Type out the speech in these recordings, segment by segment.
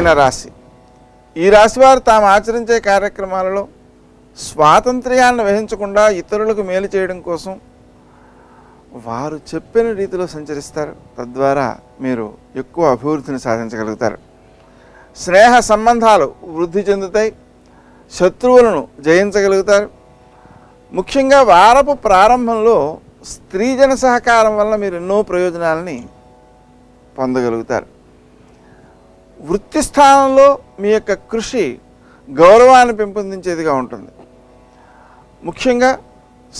కలిగిన రాశి. ఈ రాశి వారు తాము ఆచరించే కార్యక్రమాలలో స్వాతంత్ర్యాన్ని వహించకుండా ఇతరులకు మేలు చేయడం కోసం వారు చెప్పిన రీతిలో సంచరిస్తారు. తద్వారా మీరు ఎక్కువ అభివృద్ధిని సాధించగలుగుతారు. స్నేహ సంబంధాలు వృద్ధి చెందుతాయి. శత్రువులను జయించగలుగుతారు. ముఖ్యంగా వారపు ప్రారంభంలో స్త్రీజన సహకారం వల్ల మీరు ఎన్నో ప్రయోజనాలని పొందగలుగుతారు. వృత్తి స్థానంలో మీ యొక్క కృషి గౌరవాన్ని పెంపొందించేదిగా ఉంటుంది. ముఖ్యంగా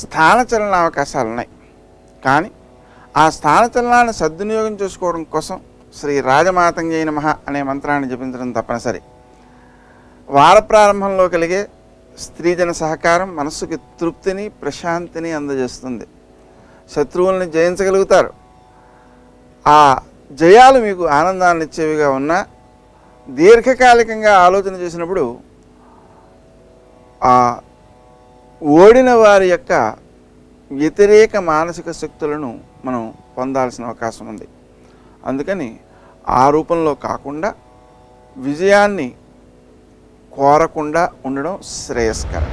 స్థానచలన అవకాశాలు ఉన్నాయి. కానీ ఆ స్థానచలనాన్ని సద్వినియోగం చేసుకోవడం కోసం శ్రీ రాజమాతంగై నమః అనే మంత్రాన్ని జపించడం తప్పనిసరి. వార ప్రారంభంలో కలిగే స్త్రీజన సహకారం మనస్సుకి తృప్తిని ప్రశాంతిని అందజేస్తుంది. శత్రువుల్ని జయించగలుగుతారు. ఆ జయాలు మీకు ఆనందాన్ని ఇచ్చేవిగా ఉన్నా దీర్ఘకాలికంగా ఆలోచన చేసినప్పుడు ఆ ఓడిన వారి యొక్క వ్యతిరేక మానసిక శక్తులను మనం పొందాల్సిన అవకాశం ఉంది. అందుకని ఆ రూపంలో కాకుండా విజయాన్ని కోరకుండా ఉండడం శ్రేయస్కరం.